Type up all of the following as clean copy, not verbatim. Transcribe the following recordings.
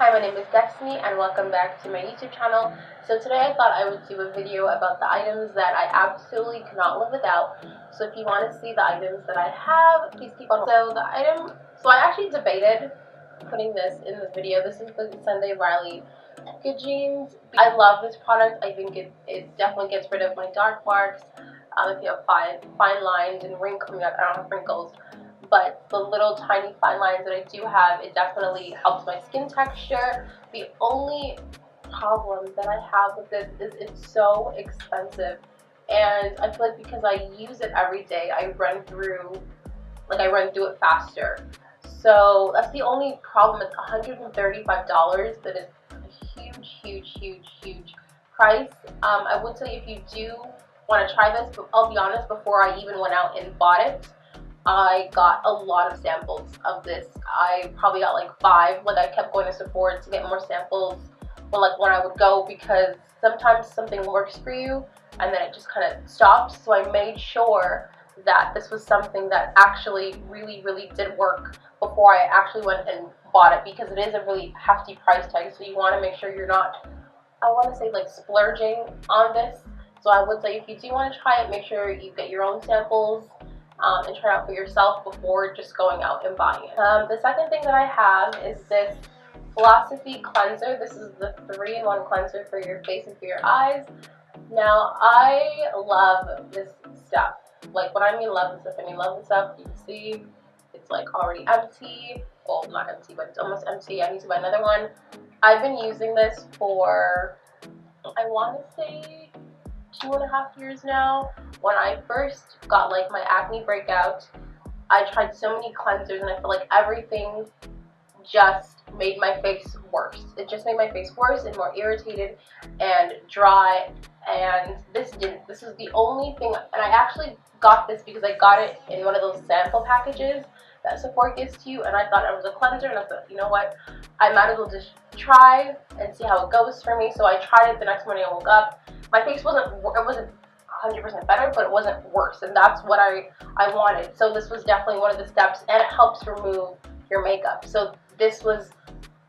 Hi, my name is Destiny and welcome back to my YouTube channel. So today I thought I would do a video about the items that I absolutely cannot live without. So if you want to see the items that I have, please keep on. So I actually debated putting this in the video. This is the Sunday Riley Good Jeans. I love this product. I think it definitely gets rid of my dark marks. If you have fine lines and wrinkles, I don't have wrinkles. But the little tiny fine lines that I do have, it definitely helps my skin texture. The only problem that I have with this is it's so expensive, and I feel like because I use it every day, I run through it faster. So that's the only problem. It's $135. That is a huge price. I would say if you do want to try this, but I'll be honest, before I even went out and bought it, I got a lot of samples of this. I probably got like 5. Like, I kept going to Sephora to get more samples when I would go, because sometimes something works for you and then it just kind of stops. So I made sure that this was something that actually really did work before I actually went and bought it, because it is a really hefty price tag. So you want to make sure you're not, I want to say, like, splurging on this. So I would say if you do want to try it, make sure you get your own samples and try it out for yourself before just going out and buying it. The second thing that I have is this Philosophy cleanser. This is the 3-in-1 cleanser for your face and for your eyes. Now, I love this stuff. Like, when I mean love this stuff, I mean love this stuff. You can see it's like already empty. Well, not empty, but it's almost empty. I need to buy another one. I've been using this for, I want to say, 2.5 years now. When I first got like my acne breakout, I tried so many cleansers and I felt like everything just made my face worse. It just made my face worse and more irritated and dry, and this didn't. This is the only thing, and I actually got this because I got it in one of those sample packages that Sephora gives to you, and I thought it was a cleanser, and I thought, you know what, I might as well just try and see how it goes for me. So I tried it. The next morning I woke up, my face wasn't 100% better, but it wasn't worse, and that's what I wanted. So this was definitely one of the steps, and it helps remove your makeup. So this was,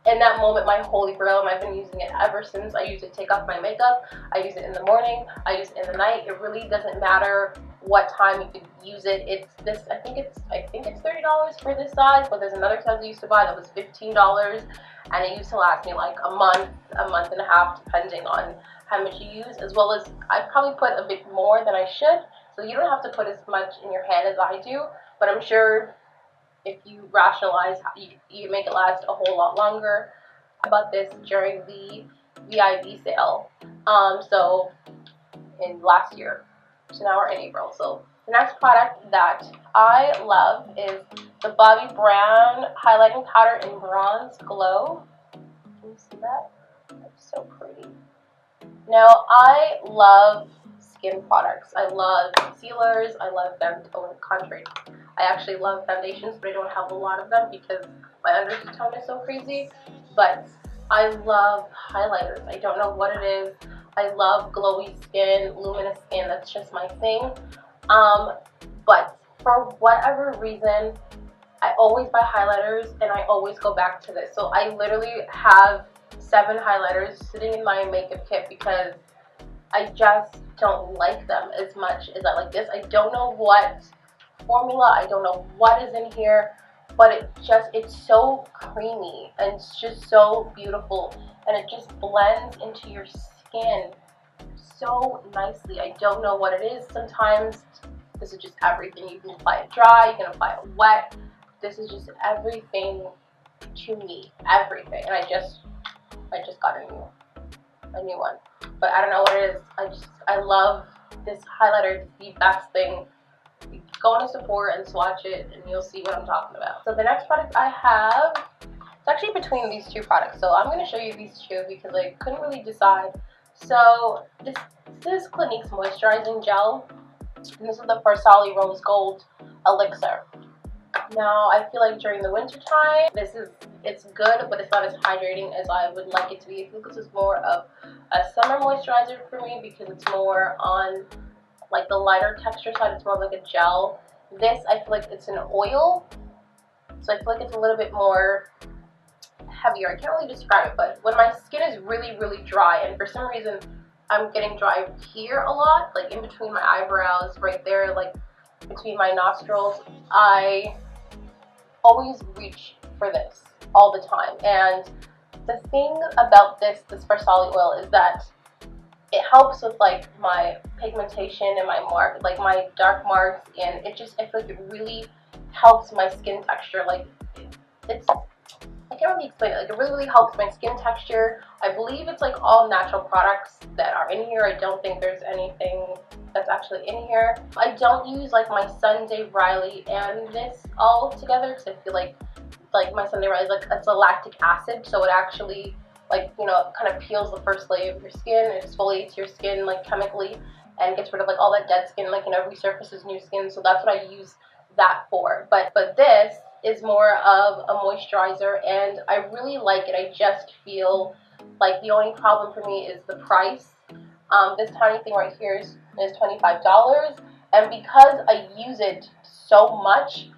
in that moment, my holy grail, and I've been using it ever since. I use it to take off my makeup. I use it in the morning. I use it in the night. It really doesn't matter what time you can use it. It's this. I think it's $30 for this size, but there's another size I used to buy that was $15, and it used to last me like a month and a half, depending on how much you use, as well as I probably put a bit more than I should. So you don't have to put as much in your hand as I do, but I'm sure if you rationalize, you make it last a whole lot longer. I bought this during the VIB sale, so in last year. So now we're in April. So the next product that I love is the Bobbi Brown Highlighting Powder in Bronze Glow. Can you see that? That's so pretty. Now, I love skin products. I love concealers. I love them. Contrary, I actually love foundations, but I don't have a lot of them because my undertone is so crazy. But I love highlighters. I don't know what it is. I love glowy skin, luminous skin. That's just my thing. But for whatever reason, I always buy highlighters, and I always go back to this. So I literally have 7 highlighters sitting in my makeup kit because I just don't like them as much as I like this. I don't know what formula, I don't know what is in here, but it's so creamy and it's just so beautiful, and it just blends into your skin so nicely. I don't know what it is. Sometimes this is just everything. You can apply it dry, you can apply it wet. This is just everything to me, everything. And I just got a new one, but I don't know what it is. I love this highlighter. It's the best thing. You go into Sephora and swatch it, and you'll see what I'm talking about. So the next product I have, it's actually between these 2 products. So I'm going to show you these 2 because I couldn't really decide. So this is Clinique's Moisturizing Gel, and this is the Farsali Rose Gold Elixir. Now, I feel like during the winter time, it's good, but it's not as hydrating as I would like it to be. I think this is more of a summer moisturizer for me because it's more on like the lighter texture side. It's more like a gel. This, I feel like it's an oil, so I feel like it's a little bit more heavier. I can't really describe it, but when my skin is really, really dry, and for some reason I'm getting dry here a lot, like in between my eyebrows, right there, like between my nostrils, I always reach for this all the time. And the thing about this Farsali oil is that it helps with like my pigmentation and my like my dark marks, and it just, I feel like it really helps my skin texture. Like it's, I can't really explain it. Like it really, really helps my skin texture. I believe it's like all natural products that are in here. I don't think there's anything that's actually in here. I don't use like my Sunday Riley and this all together because I feel like my Sunday Riley is like, it's a lactic acid, so it actually, like, you know, it kind of peels the first layer of your skin, it exfoliates your skin like chemically and gets rid of like all that dead skin, like, you know, resurfaces new skin. So that's what I use that for. But this is more of a moisturizer, and I really like it. I just feel like the only problem for me is the price. This tiny thing right here is $25, and because I use it so much,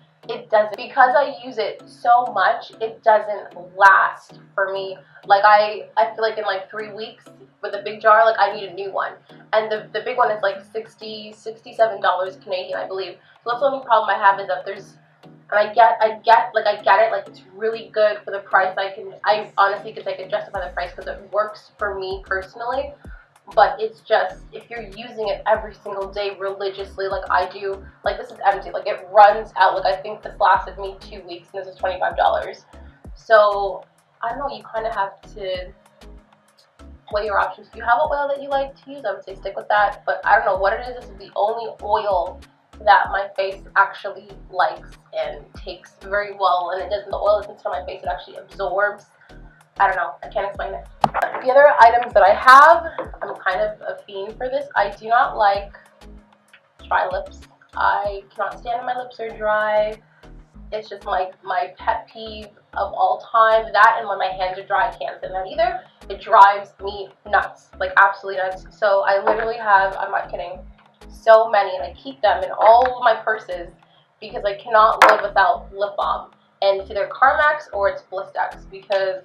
it doesn't last for me. Like I feel like in like 3 weeks with a big jar, like I need a new one, and the big one is like $67 Canadian, I believe. So that's the only problem I have, is that there's, and I get it, like it's really good for the price. I honestly could justify the price because it works for me personally. But it's just, if you're using it every single day religiously like I do, like this is empty, like it runs out. Like I think this lasted me 2 weeks and this is $25. So I don't know, you kind of have to weigh your options. If you have an oil that you like to use, I would say stick with that. But I don't know what it is. This is the only oil that my face actually likes and takes very well, and it doesn't, the oil isn't on my face, it actually absorbs. I don't know, I can't explain it. The other items that I have, I'm kind of a fiend for this. I do not like dry lips. I cannot stand when my lips are dry. It's just my pet peeve of all time. That, and when my hands are dry, I can't stand that either. It drives me nuts, like absolutely nuts. So I literally have, I'm not kidding, so many, and I keep them in all of my purses because I cannot live without lip balm. And it's either Carmex or it's Blistex, because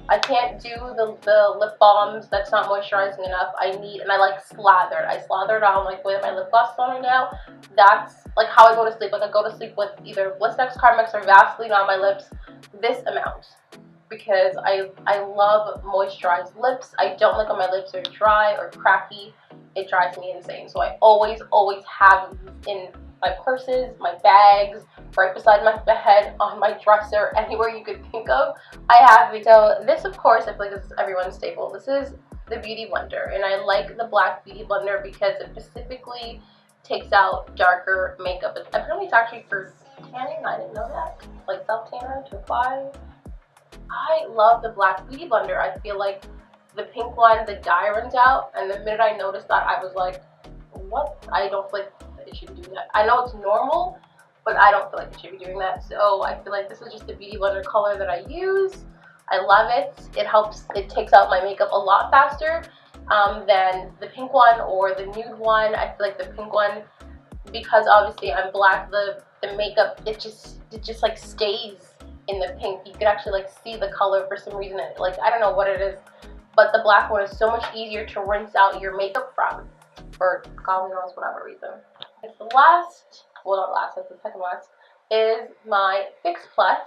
I can't do the lip balms that's not moisturizing enough. And I like slathered. I slather it on like with my lip gloss on right now. That's like how I go to sleep. Like I go to sleep with either Blistex, Carmex, or Vaseline on my lips, this amount, because I love moisturized lips. I don't like when my lips are dry or cracky. It drives me insane. So I always have in my purses, my bags, right beside my bed, on my dresser, anywhere you could think of, I have it. So this, of course, I feel like this is everyone's staple. This is the Beauty Blender, and I like the black Beauty Blender because it specifically takes out darker makeup. Apparently it's actually for tanning, I didn't know that, like self-tanner to apply. I love the black Beauty Blender. I feel like the pink one, the dye runs out, and the minute I noticed that, I was like, what? I don't feel like it should do that. I know it's normal, but I don't feel like it should be doing that. So I feel like this is just the Beauty Blender color that I use. I love it. It helps, it takes out my makeup a lot faster than the pink one or the nude one. I feel like the pink one, because obviously I'm black, the makeup, it just like stays in the pink. You could actually like see the color for some reason. Like, I don't know what it is, but the black one is so much easier to rinse out your makeup from, for God knows whatever reason. It's the last, well not last, that's the second last, is my Fix Plus.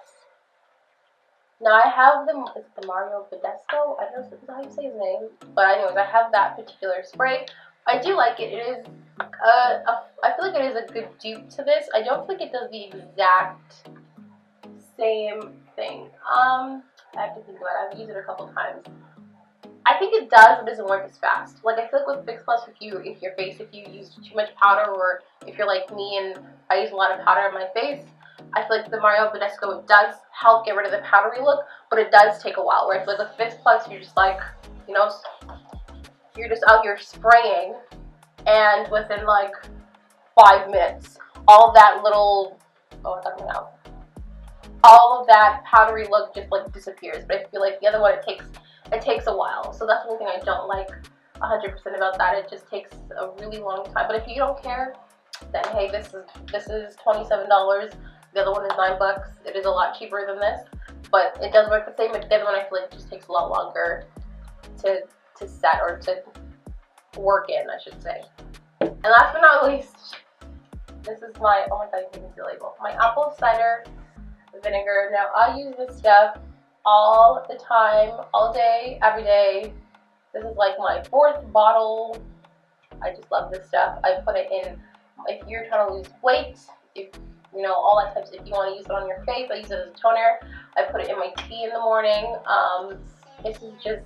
Now I have the Mario Badescu, I don't know if this is how you say his name, but anyways, I have that particular spray. I do like it. It is, I feel like it is a good dupe to this. I don't think it does the exact same thing. I have to think about it. I've used it a couple times. I think it does, but it doesn't work as fast. Like, I feel like with Fix Plus, if you use too much powder, or if you're like me and I use a lot of powder on my face, I feel like the Mario Badescu does help get rid of the powdery look, but it does take a while. Where I feel like with Fix Plus, you're just like, you know, you're just out here spraying, and within like 5 minutes, all of that little, oh, I got me out. All of that powdery look just like disappears. But I feel like the other one, it takes a while. So that's one thing I don't like 100% about that. It just takes a really long time. But if you don't care, then hey, this is $27. The other one is $9. It is a lot cheaper than this. but it does work the same. But the other one I feel like it just takes a lot longer to set, or to work in, I should say. And last but not least, this is my, oh my god, you can see the label, my apple cider vinegar. Now I use this stuff all the time, all day, every day. This is like my 4th bottle. I just love this stuff. I put it in, if you're trying to lose weight, if you know, all that types. If you want to use it on your face, I use it as a toner. I put it in my tea in the morning. This is just,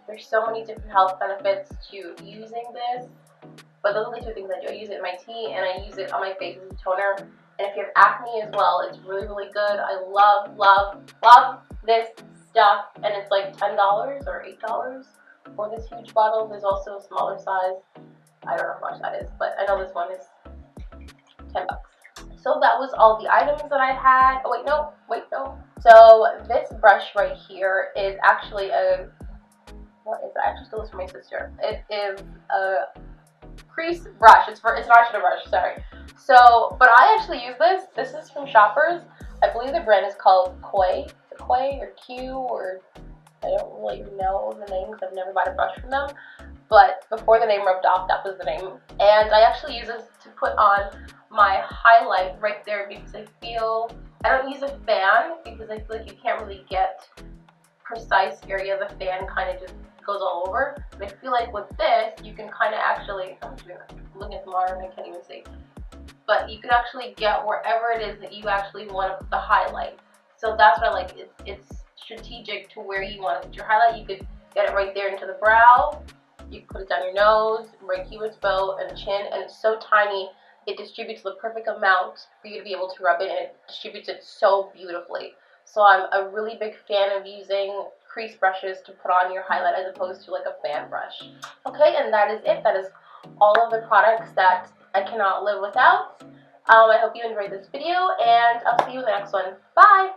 there's so many different health benefits to using this, but those are the 2 things I do. I use it in my tea, and I use it on my face as a toner. And if you have acne as well, it's really, really good. I love, love, love this stuff, and it's like $10 or $8 for this huge bottle. There's also a smaller size. I don't know how much that is, but I know this one is $10. So that was all the items that I had. Oh, wait, no. So this brush right here is actually a, what is it? I actually stole this from my sister. It is a crease brush. It's an eyeshadow brush, sorry. So, but I actually use this. This is from Shoppers. I believe the brand is called Quo or Q, or I don't really know the names. I've never bought a brush from them. But before the name rubbed off, that was the name. And I actually use this to put on my highlight right there, because I don't use a fan, because I feel like you can't really get precise area. The fan kind of just goes all over. But I feel like with this, you can kind of actually, I'm looking at the monitor and I can't even see, but you can actually get wherever it is that you actually want to put the highlight. So that's what I like. It's strategic to where you want to put your highlight. You could get it right there into the brow. You can put it down your nose, right cupid's bow, and chin, and it's so tiny. It distributes the perfect amount for you to be able to rub it, and it distributes it so beautifully. So I'm a really big fan of using crease brushes to put on your highlight as opposed to like a fan brush. Okay, and that is it. That is all of the products that I cannot live without. I hope you enjoyed this video, and I'll see you in the next one. Bye!